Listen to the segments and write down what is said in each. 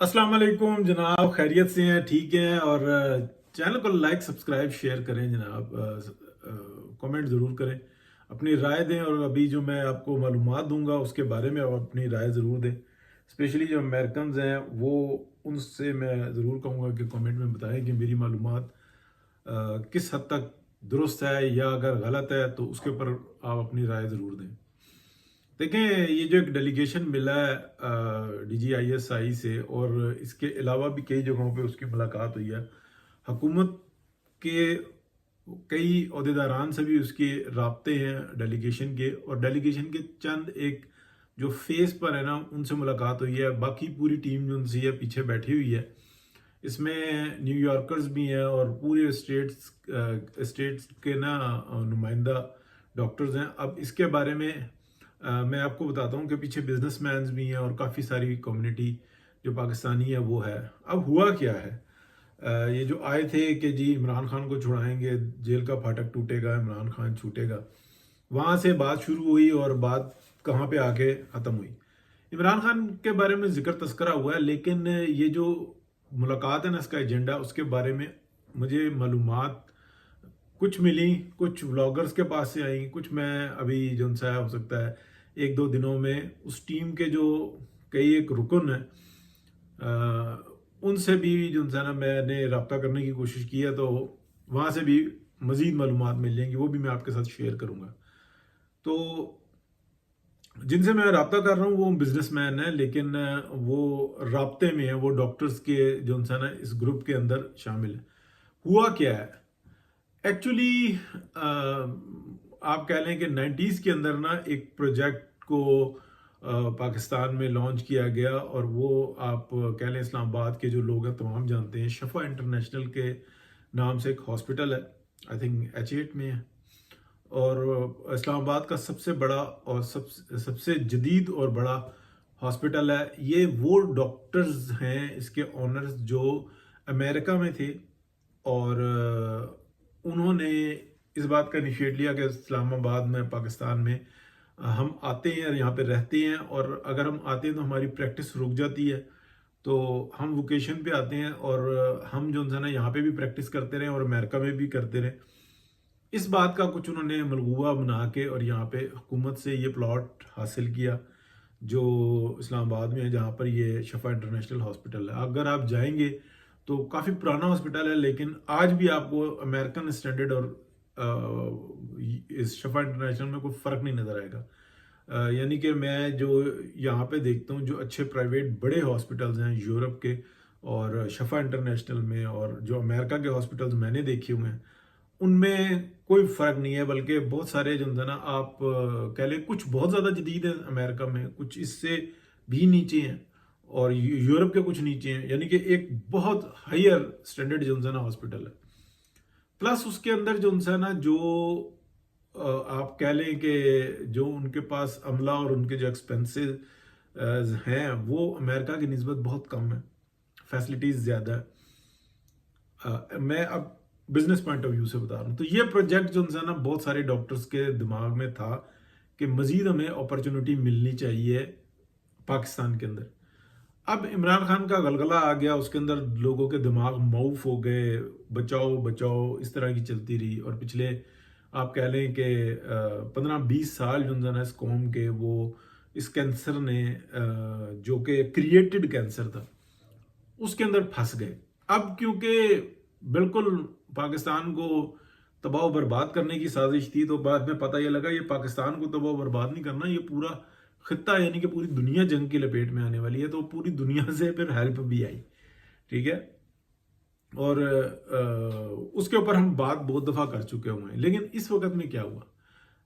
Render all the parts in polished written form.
अस्सलाम वालेकुम जनाब, खैरियत से हैं, ठीक हैं। और चैनल को लाइक सब्सक्राइब शेयर करें जनाब, कमेंट ज़रूर करें, अपनी राय दें। और अभी जो मैं आपको मालूमात दूंगा उसके बारे में आप अपनी राय ज़रूर दें। स्पेशली जो अमेरिकन हैं वो, उनसे मैं ज़रूर कहूँगा कि कमेंट में बताएं कि मेरी मालूमात किस हद तक दुरुस्त है, या अगर गलत है तो उसके ऊपर आप अपनी राय ज़रूर दें। देखें, ये जो एक डेलीगेशन मिला है DGISI से, और इसके अलावा भी कई जगहों पे उसकी मुलाकात हुई है। हुकूमत के कई अहदेदारान से भी उसके राब्ते हैं डेलीगेशन के, और डेलीगेशन के चंद एक जो फेस पर है ना उनसे मुलाकात हुई है। बाकी पूरी टीम जो उनसे है पीछे बैठी हुई है। इसमें न्यूयॉर्कर्स भी हैं और पूरे स्टेट्स के ना नुमाइंदा डॉक्टर्स हैं। अब इसके बारे में मैं आपको बताता हूँ कि पीछे बिजनेसमैन्स भी हैं और काफ़ी सारी कम्युनिटी जो पाकिस्तानी है वो है। अब हुआ क्या है, ये जो आए थे कि जी इमरान खान को छुड़ाएंगे, जेल का फाटक टूटेगा, इमरान खान छूटेगा, वहाँ से बात शुरू हुई और बात कहाँ पे आके ख़त्म हुई। इमरान खान के बारे में जिक्र तस्करा हुआ है, लेकिन ये जो मुलाकात है ना, इसका एजेंडा, उसके बारे में मुझे मालूमात कुछ मिली, कुछ व्लॉगर्स के पास से आई, कुछ मैं अभी जो सा हो सकता है एक दो दिनों में उस टीम के जो कई एक रुकन है उनसे भी जो सा ना मैंने रब्ता करने की कोशिश की है, तो वहाँ से भी मज़ीद मालूमात मिल जाएंगी, वो भी मैं आपके साथ शेयर करूँगा। तो जिनसे मैं रब्ता कर रहा हूँ वो बिजनेसमैन है, लेकिन वो राब्ते में है, वो डॉक्टर्स के जो सा ना इस ग्रुप के अंदर शामिल है। हुआ क्या है एक्चुअली, आप कह लें कि 90s के अंदर ना एक प्रोजेक्ट को पाकिस्तान में लॉन्च किया गया, और वो आप कह लें इस्लामाबाद के जो लोग हैं तमाम जानते हैं। शफा इंटरनेशनल के नाम से एक हॉस्पिटल है, आई थिंक H8 में है, और इस्लामाबाद का सबसे बड़ा और सबसे जदीद और बड़ा हॉस्पिटल है। ये वो डॉक्टर्स हैं, इसके ऑनर्स, जो अमेरिका में थे, और उन्होंने इस बात का इनिशिएट लिया कि इस्लामाबाद में, पाकिस्तान में हम आते हैं और यहाँ पे रहते हैं, और अगर हम आते हैं तो हमारी प्रैक्टिस रुक जाती है, तो हम वोकेशन पे आते हैं और हम जो है ना यहाँ पे भी प्रैक्टिस करते रहे और अमेरिका में भी करते रहे। इस बात का कुछ उन्होंने मलगूबा बना के और यहाँ पे हुकूमत से ये प्लॉट हासिल किया जो इस्लामाबाद में है, जहाँ पर ये शफा इंटरनेशनल हॉस्पिटल है। अगर आप जाएंगे तो काफ़ी पुराना हॉस्पिटल है, लेकिन आज भी आपको अमेरिकन स्टैंडर्ड और इस शफा इंटरनेशनल में कोई फ़र्क नहीं नज़र आएगा। यानी कि मैं जो यहाँ पे देखता हूँ, जो अच्छे प्राइवेट बड़े हॉस्पिटल्स हैं यूरोप के और शफा इंटरनेशनल में, और जो अमेरिका के हॉस्पिटल्स मैंने देखे हुए हैं, उनमें कोई फ़र्क नहीं है। बल्कि बहुत सारे जो है ना, आप कह लें कुछ बहुत ज़्यादा जदीद है अमेरिका में, कुछ इससे भी नीचे हैं, और यूरोप के कुछ नीचे हैं। यानी कि एक बहुत हायर स्टैंडर्ड जो है ना हॉस्पिटल है। प्लस उसके अंदर जो है ना, जो आप कह लें कि जो उनके पास अमला और उनके जो एक्सपेंसेस हैं वो अमेरिका की निस्बत बहुत कम है, फैसिलिटीज़ ज़्यादा है। मैं अब बिजनेस पॉइंट ऑफ व्यू से बता रहा हूँ। तो ये प्रोजेक्ट जो है ना बहुत सारे डॉक्टर्स के दिमाग में था कि मज़ीद हमें अपॉर्चुनिटी मिलनी चाहिए पाकिस्तान के अंदर। अब इमरान खान का गलगला आ गया, उसके अंदर लोगों के दिमाग मऊफ हो गए, बचाओ बचाओ इस तरह की चलती रही। और पिछले आप कह लें कि 15-20 साल जो है ना इस कौम के, वो इस कैंसर ने जो कि क्रिएटेड कैंसर था उसके अंदर फंस गए। अब क्योंकि बिल्कुल पाकिस्तान को तबाह बर्बाद करने की साजिश थी, तो बाद में पता ये लगा ये पाकिस्तान को तबाह बर्बाद नहीं करना, ये पूरा खित्ता यानी कि पूरी दुनिया जंग की लपेट में आने वाली है। तो पूरी दुनिया से फिर हेल्प भी आई, ठीक है। और उसके ऊपर हम बात बहुत दफ़ा कर चुके हुए हैं। लेकिन इस वक्त में क्या हुआ,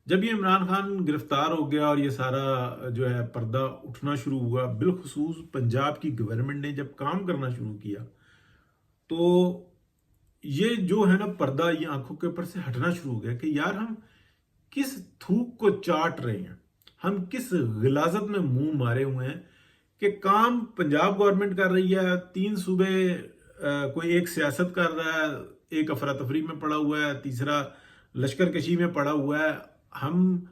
जब ये इमरान खान गिरफ्तार हो गया और ये सारा जो है पर्दा उठना शुरू हुआ, बिलखुसूस पंजाब की गवर्नमेंट ने जब काम करना शुरू किया, तो ये जो है ना पर्दा, ये आंखों के ऊपर से हटना शुरू हो गया कि यार हम किस थूक को चाट रहे हैं, हम किस गिलाजत में मुंह मारे हुए हैं कि काम पंजाब गवर्नमेंट कर रही है, 3 सूबे कोई एक सियासत कर रहा है, एक अफरा तफरी में पड़ा हुआ है, तीसरा लश्कर कशी में पड़ा हुआ है, हम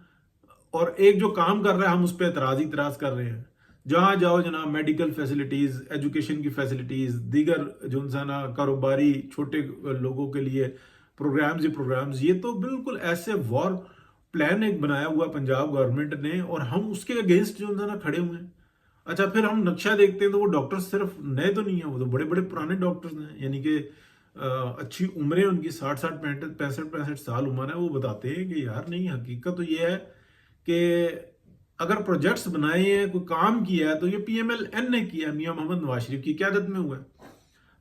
और एक जो काम कर रहा है हम उस पर एतराज कर रहे हैं। जहाँ जाओ जनाब मेडिकल फैसिलिटीज़, एजुकेशन की फैसिलिटीज़, दीगर जो ना कारोबारी छोटे लोगों के लिए प्रोग्राम्स ही प्रोग्राम्स, ये तो बिल्कुल ऐसे वॉर प्लान एक बनाया हुआ पंजाब गवर्नमेंट ने, और हम उसके अगेंस्ट जो ना खड़े हुए हैं। अच्छा, फिर हम नक्शा देखते हैं तो वो डॉक्टर्स सिर्फ नए तो नहीं है, वो तो बड़े बड़े पुराने डॉक्टर्स हैं, यानी कि अच्छी उम्रें उनकी 60-60 65-65 साल उम्र है। वो बताते हैं कि यार नहीं, हकीकत तो ये है कि अगर प्रोजेक्ट्स बनाए हैं, कोई काम किया है, तो ये PMLN ने किया, मियां मोहम्मद नवाज शरीफ की क़यादत में हुआ है।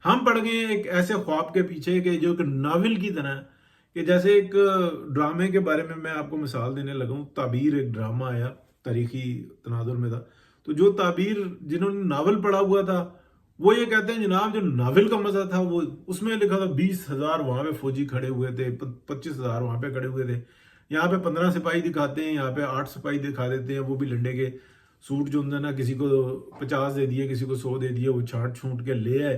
हम पड़ गए हैं एक ऐसे ख्वाब के पीछे कि जो एक नावल की तरह है, कि जैसे एक ड्रामे के बारे में मैं आपको मिसाल देने लगा हूँ। ताबीर एक ड्रामा आया, तारीखी तनाजुर में था। तो जो ताबीर जिन्होंने नावल पढ़ा हुआ था, वो ये कहते हैं जनाब जो नावल का मजा था वो उसमें लिखा था 20,000 वहां पे फौजी खड़े हुए थे, 25,000 वहां पे खड़े हुए थे। यहाँ पे 15 सिपाही दिखाते हैं, यहाँ पे 8 सिपाही दिखा देते हैं, वो भी लंडे के सूट जो होंगे ना, किसी को 50 दे दिए, किसी को 100 दे दिए, वो छांट छूट के ले आए,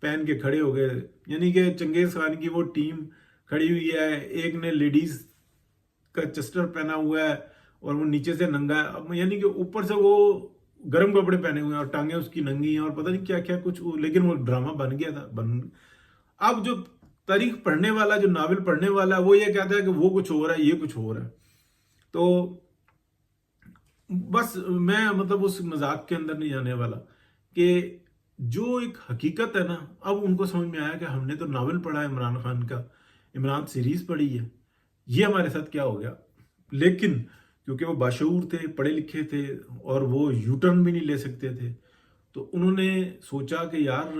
पहन के खड़े हो गए। यानी कि चंगेज खान की वो टीम खड़ी हुई है, एक ने लेडीज का चस्टर पहना हुआ है और वो नीचे से नंगा है, अब यानी कि ऊपर से वो गर्म कपड़े पहने हुए हैं और टांगे उसकी नंगी हैं और पता नहीं क्या क्या कुछ, लेकिन वो ड्रामा बन गया था अब जो तारीख पढ़ने वाला, जो नावल पढ़ने वाला है, वो ये कहता है कि वो कुछ हो रहा है, ये कुछ हो रहा है। तो बस मैं मतलब उस मजाक के अंदर नहीं जाने वाला कि जो एक हकीकत है ना, अब उनको समझ में आया कि हमने तो नावल पढ़ा है इमरान खान का, इमरान सीरीज पढ़ी है, ये हमारे साथ क्या हो गया। लेकिन क्योंकि वो बाशऊर थे, पढ़े लिखे थे और वो यू टर्न भी नहीं ले सकते थे, तो उन्होंने सोचा कि यार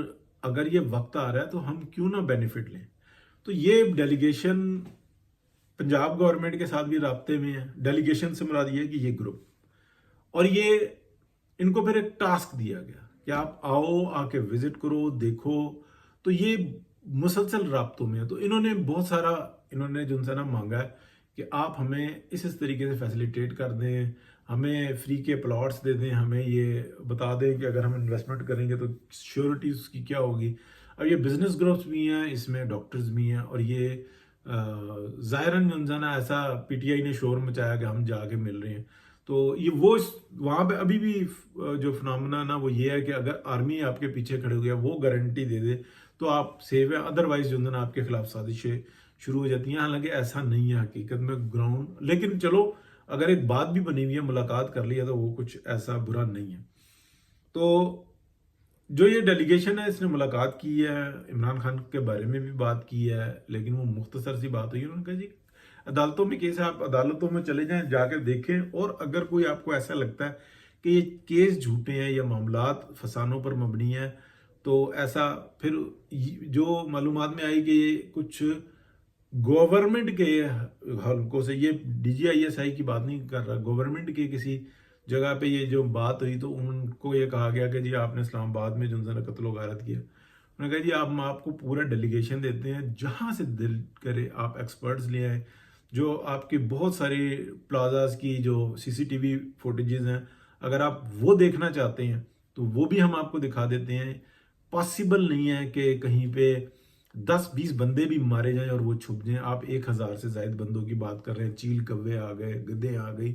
अगर ये वक्त आ रहा है तो हम क्यों ना बेनिफिट लें। तो ये डेलीगेशन पंजाब गवर्नमेंट के साथ भी राब्ते में है। डेलीगेशन से मुराद ये है कि ये ग्रुप, और ये इनको फिर एक टास्क दिया गया कि आप आओ, आके विजिट करो, देखो। तो ये मुसलसल राब्तों में है। तो इन्होंने बहुत सारा इन्होंने जो उनसे ना मांगा है कि आप हमें इस तरीके से फैसिलिटेट कर दें, हमें फ्री के प्लॉट्स दे दें, हमें ये बता दें कि अगर हम इन्वेस्टमेंट करेंगे तो श्योरिटी उसकी क्या होगी। अब ये बिजनेस ग्रुप्स भी हैं, इसमें डॉक्टर्स भी हैं, और ये ज़ाहिरन गंजाना ऐसा PTI ने शोर मचाया कि हम जाके मिल रहे हैं। तो ये वो वहाँ पे अभी भी जो फिनोमेना ना वो ये है कि अगर आर्मी आपके पीछे खड़े हुई है, वो गारंटी दे दे तो आप सेव है, अदरवाइज जो ना आपके खिलाफ साजिशें शुरू हो जाती हैं। हालांकि ऐसा नहीं है हकीकत में ग्राउंड, लेकिन चलो अगर एक बात भी बनी हुई है, मुलाकात कर ली है, तो वो कुछ ऐसा बुरा नहीं है। तो जो ये डेलीगेशन है, इसने मुलाकात की है, इमरान खान के बारे में भी बात की है, लेकिन वो मुख्तसर सी बात हुई है। उन्होंने कहा जी अदालतों में केस है, आप अदालतों में चले जाएं, जाकर देखें, और अगर कोई आपको ऐसा लगता है कि ये केस झूठे हैं या मामलात फसानों पर मबनी है, तो ऐसा फिर जो मालूमात में आई कि ये कुछ गवर्नमेंट के हल्कों से, ये DGISI की बात नहीं कर रहा, गवर्नमेंट के किसी जगह पे ये जो बात हुई, तो उनको ये कहा गया कि जी आपने इस्लामाबाद में जो कत्ल गारत किया। उन्होंने कहा जी आप आपको पूरा डेलीगेशन देते हैं, जहां से दिल करे आप एक्सपर्ट्स ले आए, जो आपके बहुत सारे प्लाजाज की जो CCTV फुटेजेस हैं, अगर आप वो देखना चाहते हैं तो वो भी हम आपको दिखा देते हैं। पॉसिबल नहीं है कि कहीं पे 10-20 बंदे भी मारे जाएं और वो छुप जाएं। आप 1,000 से ज्यादा बंदों की बात कर रहे हैं, चील कौवे आ गए, गधे आ गई,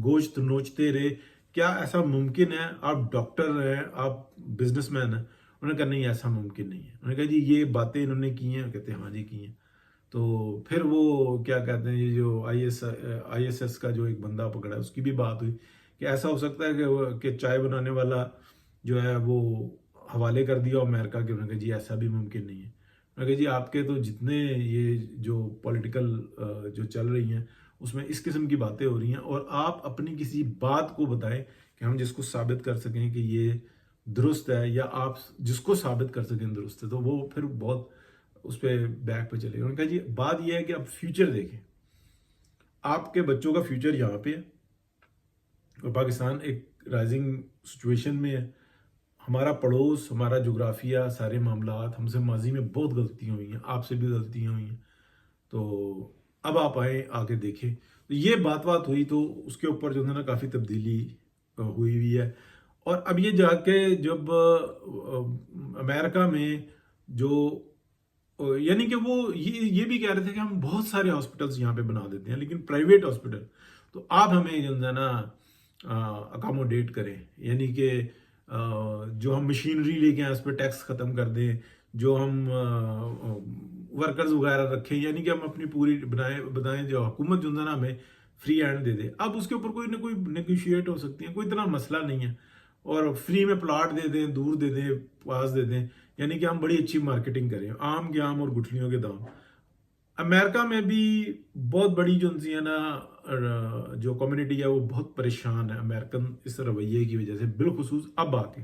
गोश्त नोचते रहे, क्या ऐसा मुमकिन है? आप डॉक्टर हैं, आप बिजनेसमैन हैं। उन्होंने कहा नहीं ऐसा मुमकिन नहीं है। उन्होंने कहा जी ये बातें इन्होंने की हैं, कहते हैं हाँ जी की हैं। तो फिर वो क्या कहते हैं, ये जो ISS का जो एक बंदा पकड़ा है, उसकी भी बात हुई कि ऐसा हो सकता है कि चाय बनाने वाला जो है वो हवाले कर दिया अमेरिका के। उन्होंने कहा जी ऐसा भी मुमकिन नहीं है। उन्होंने कहा जी आपके तो जितने ये जो पॉलिटिकल जो चल रही हैं उसमें इस किस्म की बातें हो रही हैं, और आप अपनी किसी बात को बताएं कि हम जिसको साबित कर सकें कि ये दुरुस्त है, या आप जिसको साबित कर सकें दुरुस्त है, तो वो फिर बहुत उस पर बैक पे चलेगा। उन्होंने कहा जी बात यह है कि आप फ्यूचर देखें, आपके बच्चों का फ्यूचर यहाँ पे है, और पाकिस्तान एक राइजिंग सिचुएशन में है। हमारा पड़ोस, हमारा जोग्राफिया, सारे मामलात, हमसे माजी में बहुत गलतियाँ हुई हैं, आपसे भी गलतियाँ हुई हैं, तो अब आप आए आके देखें। तो ये बात हुई, तो उसके ऊपर जो है ना काफ़ी तब्दीली हुई हुई है। और अब ये जाके जब अमेरिका में जो यानी कि वो ये भी कह रहे थे कि हम बहुत सारे हॉस्पिटल्स यहाँ पे बना देते हैं, लेकिन प्राइवेट हॉस्पिटल, तो आप हमें जो है ना अकोमोडेट करें, यानी कि जो हम मशीनरी लेके आए उस पर टैक्स ख़त्म कर दें, जो हम वर्कर्स वगैरह रखें, यानी कि हम अपनी पूरी बनाएं जो हुकूमत जो है ना हमें फ्री हैंड दे दे। अब उसके ऊपर कोई ना कोई नेगोशिएट हो सकती है, कोई इतना मसला नहीं है, और फ्री में प्लाट दे दें, दूर दे दें, पास दे दें, यानी कि हम बड़ी अच्छी मार्केटिंग करें, आम के आम और गुठलियों के दाम। अमेरिका में भी बहुत बड़ी जो है ना जो कम्युनिटी है वो बहुत परेशान है अमेरिकन इस रवैये की वजह से, बिलखुसूस अब आके।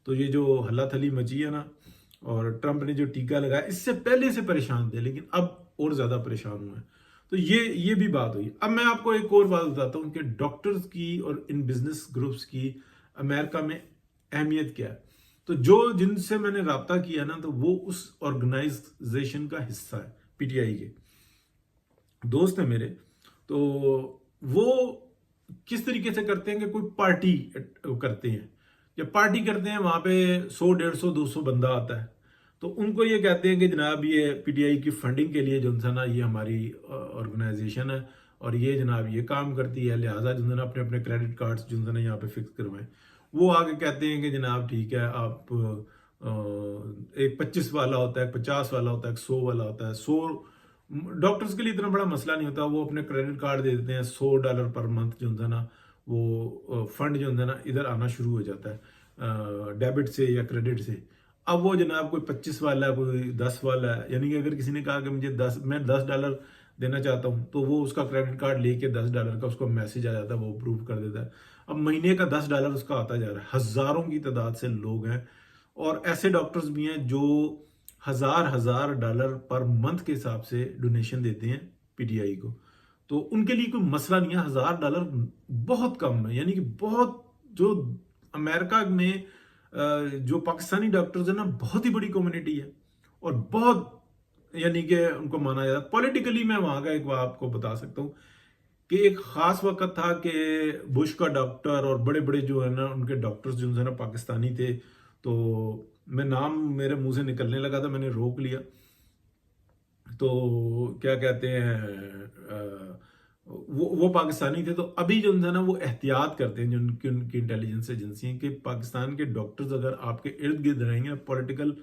तो ये जो हल्ला थली मची है ना, और ट्रंप ने जो टीका लगाया, इससे पहले से परेशान थे लेकिन अब और ज़्यादा परेशान हुए हैं। तो ये भी बात हुई। अब मैं आपको एक और बात बताता हूँ कि डॉक्टर्स की और इन बिजनेस ग्रुप्स की अमेरिका में अहमियत क्या है। तो जो जिनसे मैंने रब्ता किया ना, तो वो उस ऑर्गेनाइजेशन का हिस्सा है, पीटीआई के दोस्त है मेरे। तो वो किस तरीके से करते हैं कि कोई पार्टी करते हैं, जब पार्टी करते हैं वहां पे 100 150 200 बंदा आता है, तो उनको ये कहते हैं कि जनाब ये पीटीआई की फंडिंग के लिए जो है ना ये हमारी ऑर्गेनाइजेशन है, और ये जनाब ये काम करती है, लिहाजा जो है ना अपने अपने क्रेडिट कार्ड्स जो है ना यहाँ पे फिक्स करवाएं। वो आगे कहते हैं कि जनाब ठीक है, आप एक 25 वाला होता है, 50 वाला होता है, 100 वाला होता है। 100 डॉक्टर्स के लिए इतना बड़ा मसला नहीं होता, वो अपने क्रेडिट कार्ड दे देते हैं, $100 पर मंथ जो है ना वो फंड जो है ना इधर आना शुरू हो जाता है डेबिट से या क्रेडिट से। अब वो जनाब कोई 25 वाला है, कोई 10 वाला है, यानी कि अगर किसी ने कहा कि मैं $10 देना चाहता हूँ, तो वो उसका क्रेडिट कार्ड लेके $10 का उसको मैसेज आ जाता है, वो अप्रूव कर देता है। अब महीने का $10 उसका आता जा रहा है। हजारों की तादाद से लोग हैं, और ऐसे डॉक्टर्स भी हैं जो $1000 पर मंथ के हिसाब से डोनेशन देते हैं पीटीआई को। तो उनके लिए कोई मसला नहीं है, $1000 बहुत कम है, यानी कि बहुत जो अमेरिका में जो पाकिस्तानी डॉक्टर्स है ना, बहुत ही बड़ी कम्युनिटी है, और बहुत यानी कि उनको माना जाता है पॉलिटिकली। मैं वहां का एक बात आपको बता सकता हूँ कि एक खास वक्त था कि बुश का डॉक्टर और बड़े बड़े जो है ना उनके डॉक्टर्स जो है ना पाकिस्तानी थे, तो मैं नाम मेरे मुंह से निकलने लगा था, मैंने रोक लिया। तो क्या कहते हैं वो पाकिस्तानी थे। तो अभी जो है ना वो एहतियात करते हैं जो उनकी इंटेलिजेंस एजेंसी है कि पाकिस्तान के डॉक्टर्स अगर आपके इर्द गिर्द रहेंगे पॉलिटिकल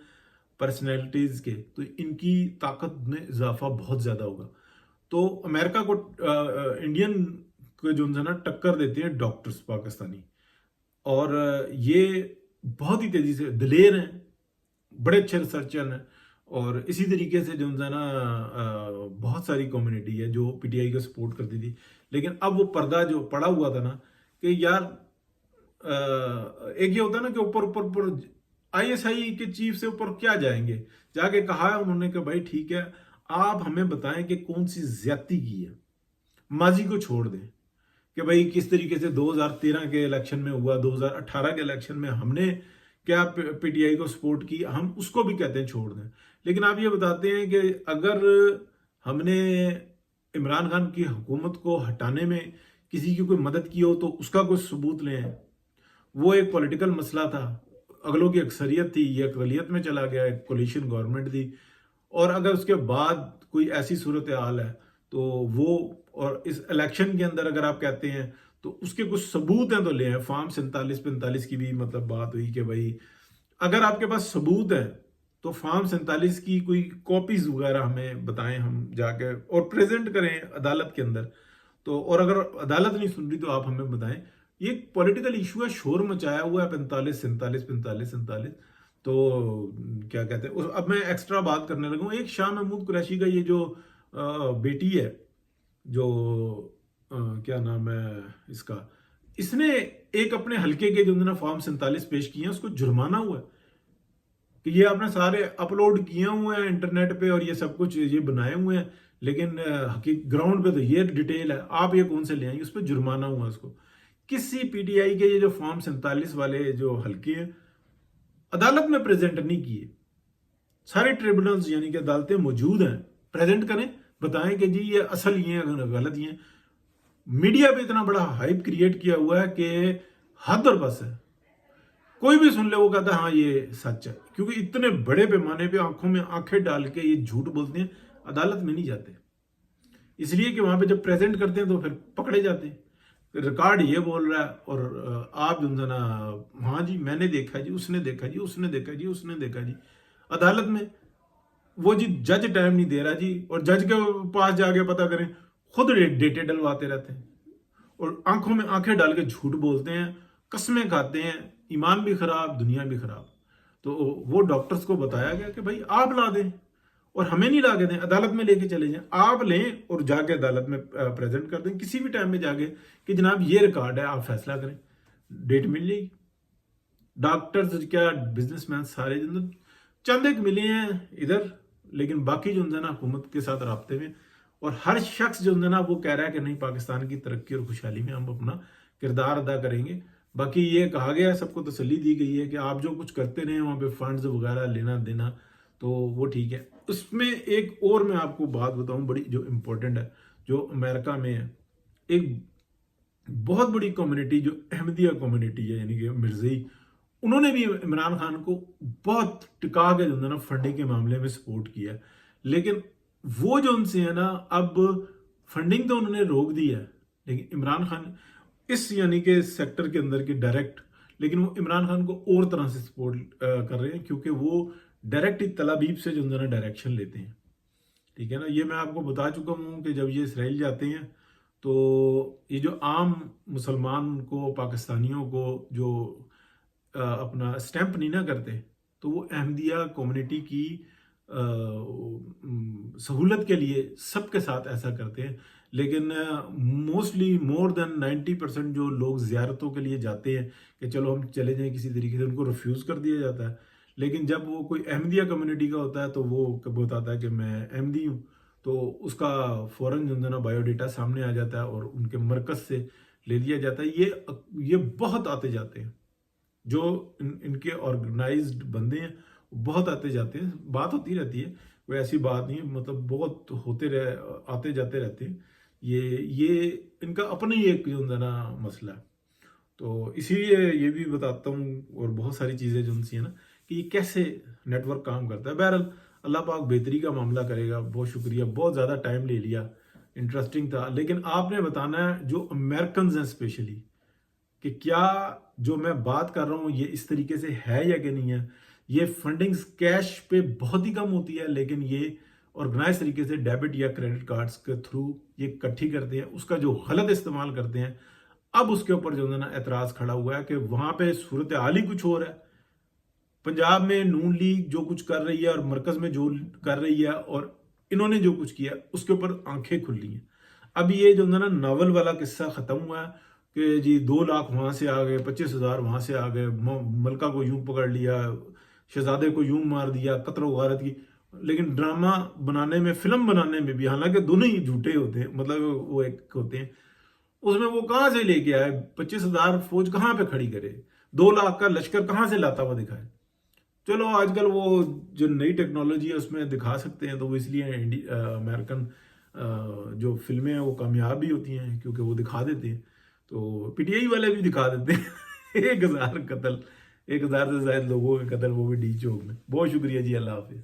पर्सनैलिटीज के, तो इनकी ताकत में इजाफा बहुत ज्यादा होगा। तो अमेरिका को इंडियन को जो है ना टक्कर देते हैं डॉक्टर्स पाकिस्तानी, और ये बहुत ही तेजी से दिलेर हैं, बड़े अच्छे रिसर्चर हैं, और इसी तरीके से जो है ना बहुत सारी कम्युनिटी है जो पीटीआई को सपोर्ट करती थी। लेकिन अब वो पर्दा जो पड़ा हुआ था ना कि यार एक ये होता है ना कि ऊपर ऊपर ऊपर आईएसआई के चीफ से ऊपर क्या जाएंगे, जाके कहा है उन्होंने कि भाई ठीक है, आप हमें बताएं कि कौन सी ज्यादती की है, माजी को छोड़ दें कि भाई किस तरीके से 2013 के इलेक्शन में हुआ, 2018 के इलेक्शन में हमने क्या पीटीआई को सपोर्ट की, हम उसको भी कहते हैं छोड़ दें। लेकिन आप ये बताते हैं कि अगर हमने इमरान खान की हुकूमत को हटाने में किसी की कोई मदद की हो तो उसका कोई सबूत लें। वो एक पॉलिटिकल मसला था, अगलों की अक्सरियत थी, ये अकलियत में चला गया, एक कोलिशन गवर्नमेंट थी, और अगर उसके बाद कोई ऐसी सूरत हाल है तो वो, और इस इलेक्शन के अंदर अगर आप कहते हैं तो उसके कुछ सबूत हैं तो ले आए। फॉर्म 47-45 की भी मतलब बात हुई कि भाई अगर आपके पास सबूत है तो फॉर्म 47 की कोई कॉपीज वगैरह हमें बताएं, हम जाके और प्रेजेंट करें अदालत के अंदर। तो और अगर अदालत नहीं सुन रही तो आप हमें बताएं। ये पॉलिटिकल इशू है, शोर मचाया हुआ है 45-47-45-47। तो क्या कहते हैं अब मैं एक्स्ट्रा बात करने लगा हूँ। एक शाह महमूद कुरैशी का ये जो बेटी है, जो क्या नाम है इसका, इसने एक अपने हल्के के जो ना फॉर्म 47 पेश किए हैं, उसको जुर्माना हुआ है कि ये आपने सारे अपलोड किए हुए हैं इंटरनेट पे और ये सब कुछ ये बनाए हुए हैं, लेकिन ग्राउंड पे तो ये डिटेल है, आप ये कौन से ले आएंगे, उस पर जुर्माना हुआ उसको। किसी पीटीआई के ये जो फॉर्म 47 वाले जो हल्के हैं अदालत में प्रेजेंट नहीं किए। सारे ट्रिब्यूनल्स यानी कि अदालतें मौजूद हैं, प्रेजेंट करें, बताएं कि जी ये असल ये है, गलत ये है। मीडिया पे इतना बड़ा हाइप क्रिएट किया हुआ है कि हद और बस है, कोई भी सुन ले वो कहता है हाँ ये सच है, क्योंकि इतने बड़े पैमाने पे आंखों में आंखें डाल के ये झूठ बोलते हैं, अदालत में नहीं जाते, इसलिए कि वहां पे जब प्रेजेंट करते हैं तो फिर पकड़े जाते हैं। रिकॉर्ड ये बोल रहा है और आप जो है ना, हाँ जी मैंने देखा जी, उसने देखा जी, उसने देखा जी, उसने देखा जी। अदालत में वो जी जज टाइम नहीं दे रहा जी, और जज के पास जाके पता करें, खुद डेटे डलवाते रहते हैं और आंखों में आंखें डाल के झूठ बोलते हैं, कस्में खाते हैं, ईमान भी खराब, दुनिया भी खराब। तो वो डॉक्टर्स को बताया गया कि भाई आप ला दें, और हमें नहीं ला के दें, अदालत में लेके चले जाएं, आप लें और जाके अदालत में प्रेजेंट कर दें किसी भी टाइम में जाके कि जनाब ये रिकॉर्ड है, आप फैसला करें, डेट मिल जाएगी। डॉक्टर्स क्या, बिजनेसमैन सारे जो है चंद एक मिले हैं इधर, लेकिन बाकी जो है ना हुकूमत के साथ राब्ते में, और हर शख्स जो है ना वो कह रहा है कि नहीं, पाकिस्तान की तरक्की और खुशहाली में हम अपना किरदार अदा करेंगे। बाकी ये कहा गया है, सबको तसल्ली दी गई है कि आप जो कुछ करते रहे वहाँ पे फंड्स वगैरह लेना देना, तो वो ठीक है। उसमें एक और मैं आपको बात बताऊं बड़ी जो इम्पोर्टेंट है, जो अमेरिका में है, एक बहुत बड़ी कम्युनिटी जो अहमदिया कम्युनिटी है, यानी कि मिर्जई, उन्होंने भी इमरान खान को बहुत टिका के जो है ना फंडिंग के मामले में सपोर्ट किया। लेकिन वो जो उनसे है ना, अब फंडिंग तो उन्होंने रोक दी है, लेकिन इमरान खान इस यानी कि सेक्टर के अंदर की डायरेक्ट, लेकिन वो इमरान खान को और तरह से सपोर्ट कर रहे हैं, क्योंकि वो डायरेक्ट ही तलाबीब से जो है ना डायरेक्शन लेते हैं। ठीक है ना, ये मैं आपको बता चुका हूँ कि जब ये इसराइल जाते हैं तो ये जो आम मुसलमान को, पाकिस्तानियों को जो अपना स्टैंप नहीं ना करते, तो वो अहमदिया कम्युनिटी की सहूलत के लिए सबके साथ ऐसा करते हैं। लेकिन मोस्टली मोर देन 90% जो लोग ज़ियारतों के लिए जाते हैं कि चलो हम चले जाएं किसी तरीके से, उनको रिफ्यूज़ कर दिया जाता है। लेकिन जब वो कोई अहमदिया कम्युनिटी का होता है तो वो कब बताता है कि मैं अहमदी हूँ, तो उसका फ़ौरन जो है ना बायोडेटा सामने आ जाता है और उनके मरकज़ से ले लिया जाता है। ये बहुत आते जाते हैं, जो इनके ऑर्गेनाइज्ड बंदे हैं, बहुत आते जाते हैं, बात होती रहती है, कोई ऐसी बात नहीं है, मतलब बहुत होते रहे, आते जाते रहते हैं। ये इनका अपना ही एक जो है ना मसला है। तो इसीलिए ये भी बताता हूँ, और बहुत सारी चीज़ें जो उनसी है ना, कि ये कैसे नेटवर्क काम करता है। बहरहाल अल्लाह पाक बेहतरी का मामला करेगा। बहुत शुक्रिया, बहुत ज़्यादा टाइम ले लिया, इंटरेस्टिंग था, लेकिन आपने बताना है जो अमेरिकन हैं स्पेशली, कि क्या जो मैं बात कर रहा हूँ ये इस तरीके से है या कि नहीं है। ये फंडिंग्स कैश पे बहुत ही कम होती है, लेकिन ये ऑर्गेनाइज तरीके से डेबिट या क्रेडिट कार्ड्स के थ्रू ये इकट्ठी करते हैं, उसका जो गलत इस्तेमाल करते हैं। अब उसके ऊपर जो है ना एतराज खड़ा हुआ है कि वहां पे सूरत हाल ही कुछ और है। पंजाब में नून लीग जो कुछ कर रही है और मरकज में जो कर रही है, और इन्होंने जो कुछ किया उसके ऊपर आंखें खुली हैं। अब ये जो है ना नावल वाला किस्सा खत्म हुआ है कि जी 2 लाख वहां से आ गए, 25,000 वहां से आ गए, मलका को यूं पकड़ लिया, शहजादे को यूं मार दिया, कत्ल वारत की। लेकिन ड्रामा बनाने में, फिल्म बनाने में भी, हालांकि दोनों ही झूठे होते हैं, मतलब वो एक होते हैं, उसमें वो कहां से लेके आए, 25,000 फौज कहां पे खड़ी करे, 2 लाख का लश्कर कहां से लाता हुआ दिखाए। चलो आजकल वो जो नई टेक्नोलॉजी है उसमें दिखा सकते हैं, तो वो इसलिए अमेरिकन जो फिल्में हैं वो कामयाब भी होती हैं, क्योंकि वो दिखा देते हैं। तो पीटीआई वाले भी दिखा देते हैं 1,000 कत्ल, 1,000 से ज्यादा लोगों के कत्ल, वो भी डी चौक में। बहुत शुक्रिया जी, अल्लाह हाफिज।